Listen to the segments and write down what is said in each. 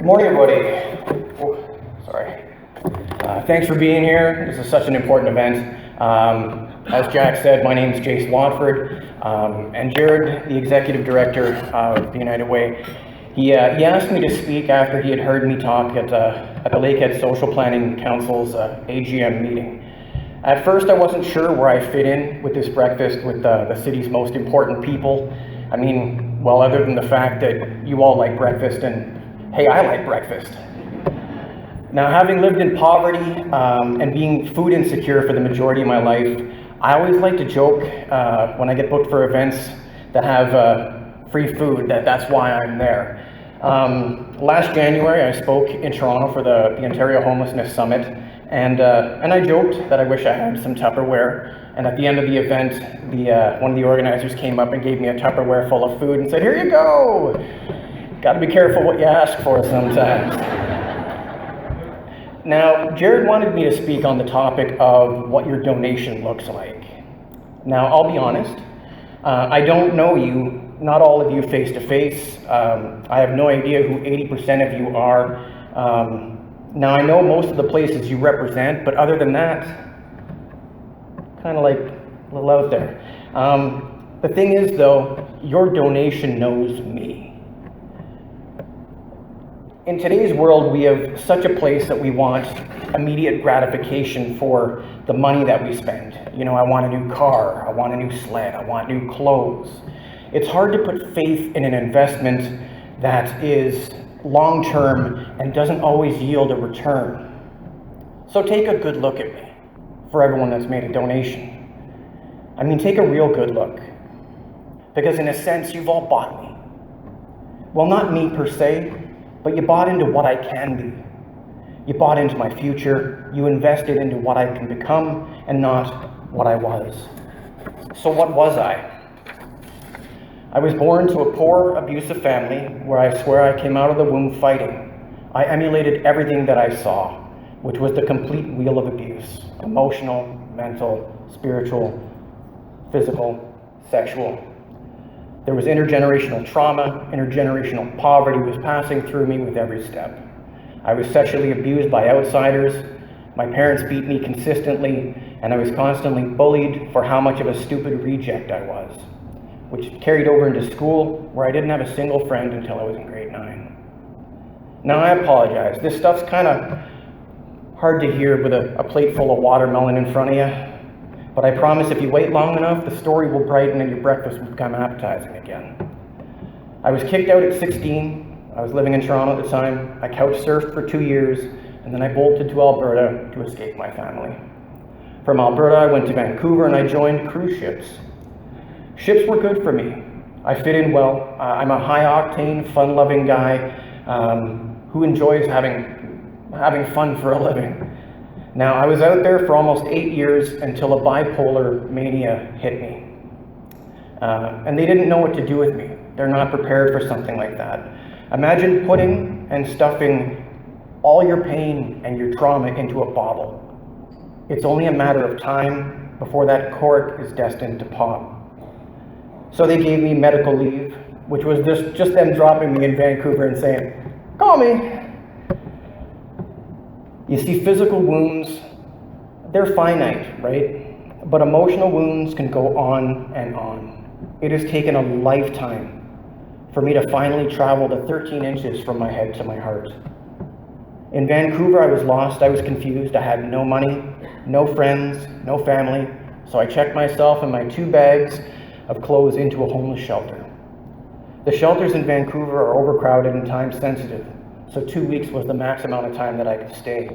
Good morning, everybody. Oh, sorry. Thanks for being here. This is such an important event. As Jack said, my name is Jace Watford, and Jared, the Executive Director of the United Way, he asked me to speak after he had heard me talk at the Lakehead Social Planning Council's AGM meeting. At first, I wasn't sure where I fit in with this breakfast with the city's most important people. I mean, well, other than the fact that you all like breakfast and, hey, I like breakfast. Now, having lived in poverty and being food insecure for the majority of my life, I always like to joke when I get booked for events that have free food, that's why I'm there. Last January, I spoke in Toronto for the Ontario Homelessness Summit, and I joked that I wish I had some Tupperware. And at the end of the event, one of the organizers came up and gave me a Tupperware full of food and said, "Here you go." Got to be careful what you ask for sometimes. Now, Jared wanted me to speak on the topic of what your donation looks like. Now, I'll be honest, I don't know you, not all of you face to face. I have no idea who 80% of you are. Now, I know most of the places you represent, but other than that, kind of like a little out there. The thing is, though, your donation knows me. In today's world, we have such a place that we want immediate gratification for the money that we spend. You know, I want a new car, I want a new sled, I want new clothes. It's hard to put faith in an investment that is long-term and doesn't always yield a return. So take a good look at me, for everyone that's made a donation. I mean, take a real good look. Because in a sense, you've all bought me. Well, not me per se, but you bought into what I can be. You bought into my future. You invested into what I can become and not what I was. So what was I? I was born to a poor, abusive family where I swear I came out of the womb fighting. I emulated everything that I saw, which was the complete wheel of abuse: emotional, mental, spiritual, physical, sexual. There was intergenerational trauma, intergenerational poverty was passing through me with every step. I was sexually abused by outsiders, my parents beat me consistently, and I was constantly bullied for how much of a stupid reject I was, which carried over into school where I didn't have a single friend until I was in grade 9. Now I apologize, this stuff's kind of hard to hear with a plate full of watermelon in front of you. But I promise if you wait long enough, the story will brighten and your breakfast will become appetizing again. I was kicked out at 16. I was living in Toronto at the time. I couch surfed for 2 years, and then I bolted to Alberta to escape my family. From Alberta, I went to Vancouver and I joined cruise ships. Ships were good for me. I fit in well. I'm a high-octane, fun-loving guy who enjoys having fun for a living. Now, I was out there for almost 8 years until a bipolar mania hit me. And they didn't know what to do with me. They're not prepared for something like that. Imagine putting and stuffing all your pain and your trauma into a bottle. It's only a matter of time before that cork is destined to pop. So they gave me medical leave, which was just them dropping me in Vancouver and saying, "Call me." You see, physical wounds, they're finite, right? But emotional wounds can go on and on. It has taken a lifetime for me to finally travel the 13 inches from my head to my heart. In Vancouver, I was lost, I was confused, I had no money, no friends, no family, so I checked myself and my 2 bags of clothes into a homeless shelter. The shelters in Vancouver are overcrowded and time sensitive. So 2 weeks was the max amount of time that I could stay.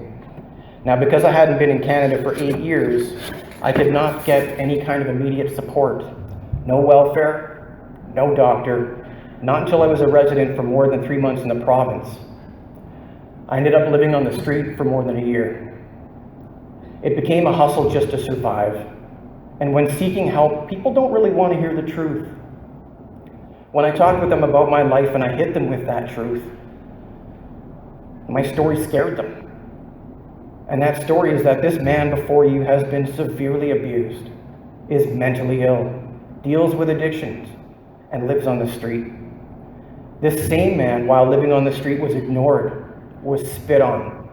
Now, because I hadn't been in Canada for 8 years, I could not get any kind of immediate support. No welfare, no doctor, not until I was a resident for more than 3 months in the province. I ended up living on the street for more than a year. It became a hustle just to survive. And when seeking help, people don't really want to hear the truth. When I talked with them about my life and I hit them with that truth, my story scared them. And that story is that this man before you has been severely abused, is mentally ill, deals with addictions, and lives on the street. This same man, while living on the street, was ignored, was spit on,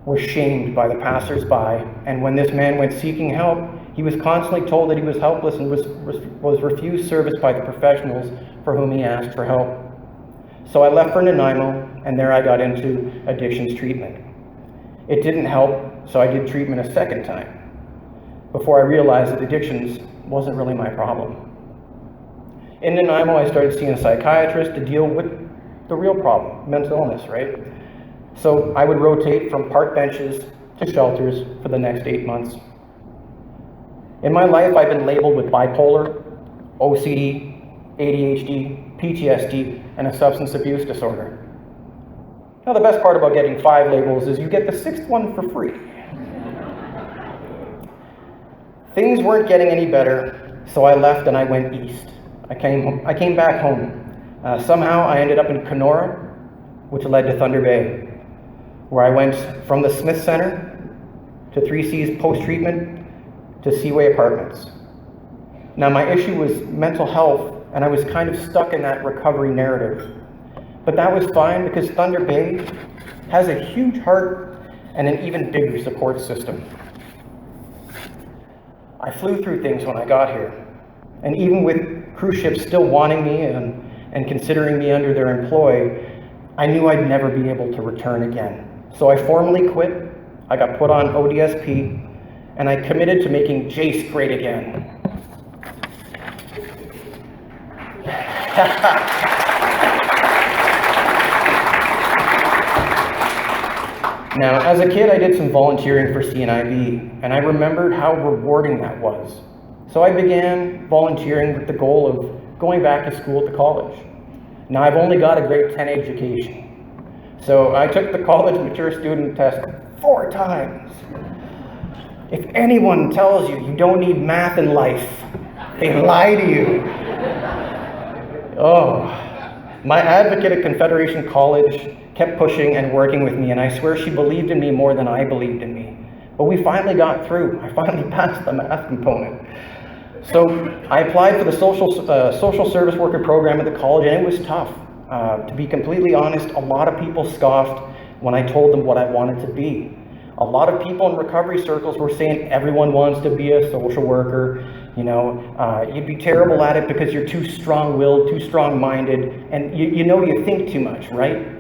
was shamed by the passers-by, and when this man went seeking help, he was constantly told that he was helpless and was refused service by the professionals for whom he asked for help. So I left for Nanaimo, and there I got into addictions treatment. It didn't help, so I did treatment a second time, before I realized that addictions wasn't really my problem. In Nanaimo, I started seeing a psychiatrist to deal with the real problem, mental illness, right? So I would rotate from park benches to shelters for the next 8 months. In my life, I've been labeled with bipolar, OCD, ADHD, PTSD, and a substance abuse disorder. Now, the best part about getting 5 labels is you get the 6th one for free. Things weren't getting any better, so I left and I went east. I came back home. Somehow I ended up in Kenora, which led to Thunder Bay, where I went from the Smith Center to 3C's post-treatment to Seaway Apartments. Now, my issue was mental health, and I was kind of stuck in that recovery narrative. But that was fine because Thunder Bay has a huge heart and an even bigger support system. I flew through things when I got here, and even with cruise ships still wanting me and considering me under their employ, I knew I'd never be able to return again. So I formally quit, I got put on ODSP, and I committed to making Jace great again. Now, as a kid, I did some volunteering for CNIB, and I remembered how rewarding that was. So I began volunteering with the goal of going back to school to college. Now, I've only got a grade 10 education, so I took the college mature student test 4 times. If anyone tells you you don't need math in life, they lie to you. Oh, my advocate at Confederation College kept pushing and working with me, and I swear she believed in me more than I believed in me. But we finally got through. I finally passed the math component. So I applied for the social service worker program at the college, and it was tough. To be completely honest, a lot of people scoffed when I told them what I wanted to be. A lot of people in recovery circles were saying everyone wants to be a social worker. You know, you'd be terrible at it because you're too strong-willed, too strong-minded, and you think too much, right?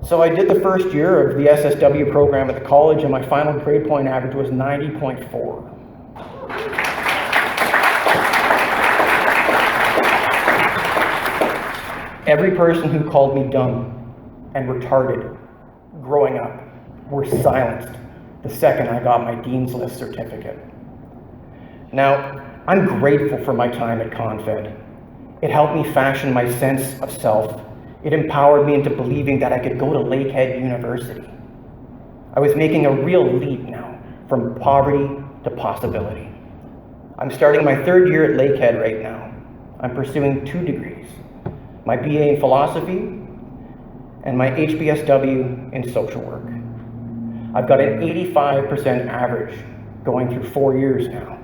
So I did the first year of the SSW program at the college, and my final grade point average was 90.4. Every person who called me dumb and retarded growing up were silenced the second I got my Dean's List certificate. Now, I'm grateful for my time at Confed. It helped me fashion my sense of self. It empowered me into believing that I could go to Lakehead University. I was making a real leap now, from poverty to possibility. I'm starting my 3rd year at Lakehead right now. I'm pursuing 2 degrees, my BA in philosophy and my HBSW in social work. I've got an 85% average going through 4 years now.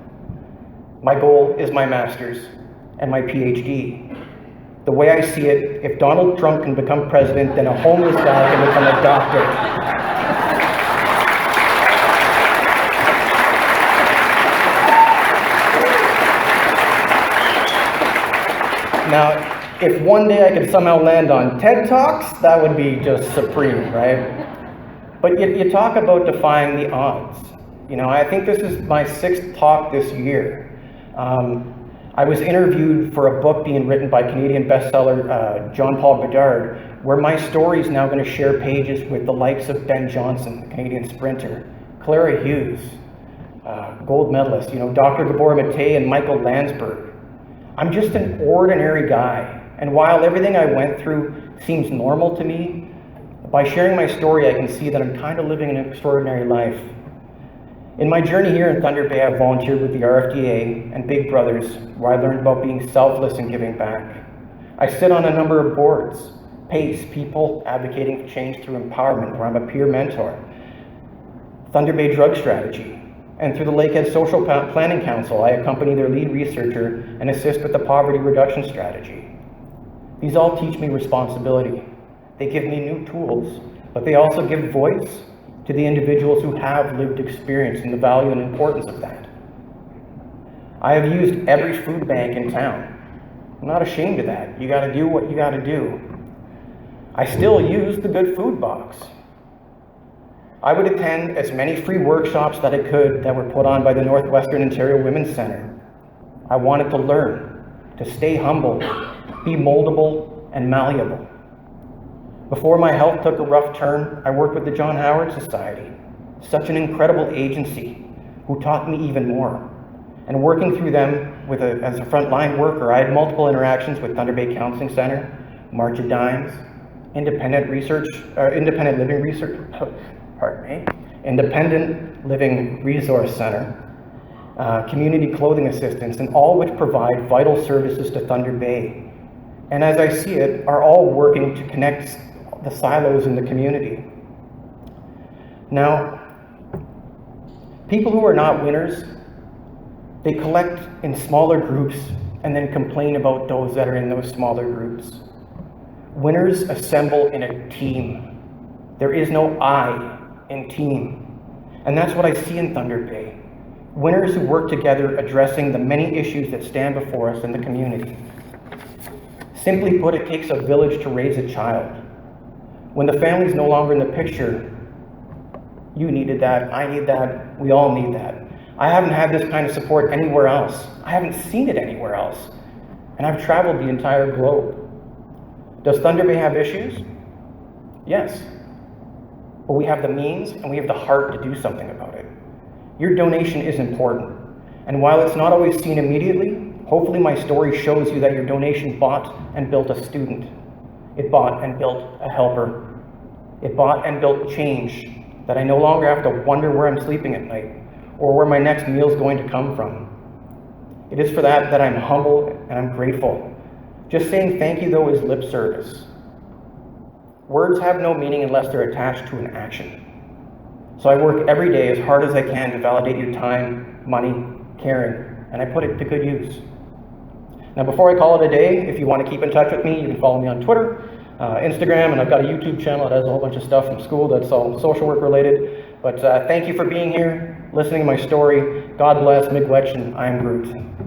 My goal is my master's and my PhD. The way I see it, if Donald Trump can become president, then a homeless guy can become a doctor. Now, if one day I could somehow land on TED Talks, that would be just supreme, right? But you talk about defying the odds. You know, I think this is my 6th talk this year. I was interviewed for a book being written by Canadian bestseller John Paul Bedard, where my story is now going to share pages with the likes of Ben Johnson, the Canadian sprinter, Clara Hughes, gold medalist, Dr. Gabor Mate and Michael Landsberg. I'm just an ordinary guy, and while everything I went through seems normal to me, by sharing my story I can see that I'm kind of living an extraordinary life. In my journey here in Thunder Bay, I volunteered with the RFDA and Big Brothers, where I learned about being selfless and giving back. I sit on a number of boards, PACE, People Advocating for Change Through Empowerment, where I'm a peer mentor, Thunder Bay Drug Strategy, and through the Lakehead Social Planning Council, I accompany their lead researcher and assist with the poverty reduction strategy. These all teach me responsibility. They give me new tools, but they also give voice to the individuals who have lived experience and the value and importance of that. I have used every food bank in town. I'm not ashamed of that. You gotta do what you gotta do. I still use the Good Food Box. I would attend as many free workshops that I could that were put on by the Northwestern Ontario Women's Centre. I wanted to learn, to stay humble, be moldable and malleable. Before my health took a rough turn, I worked with the John Howard Society, such an incredible agency who taught me even more. And working through them as a frontline worker, I had multiple interactions with Thunder Bay Counseling Center, March of Dimes, Independent Living Resource Center, Community Clothing Assistance, and all which provide vital services to Thunder Bay. And as I see it, are all working to connect the silos in the community. Now, people who are not winners, they collect in smaller groups and then complain about those that are in those smaller groups. Winners assemble in a team. There is no I in team. And that's what I see in Thunder Bay. Winners who work together addressing the many issues that stand before us in the community. Simply put, it takes a village to raise a child. When the family's no longer in the picture, you needed that, I need that, we all need that. I haven't had this kind of support anywhere else. I haven't seen it anywhere else. And I've traveled the entire globe. Does Thunder Bay have issues? Yes. But we have the means and we have the heart to do something about it. Your donation is important. And while it's not always seen immediately, hopefully my story shows you that your donation bought and built a student. It bought and built a helper. It bought and built change, that I no longer have to wonder where I'm sleeping at night or where my next meal is going to come from. It is for that I'm humble and I'm grateful. Just saying thank you, though, is lip service. Words have no meaning unless they're attached to an action. So I work every day as hard as I can to validate your time, money, caring, and I put it to good use. Now, before I call it a day, if you want to keep in touch with me, you can follow me on Twitter, Instagram, and I've got a YouTube channel that has a whole bunch of stuff from school that's all social work related. But thank you for being here, listening to my story. God bless, Miigwech, I am Groot.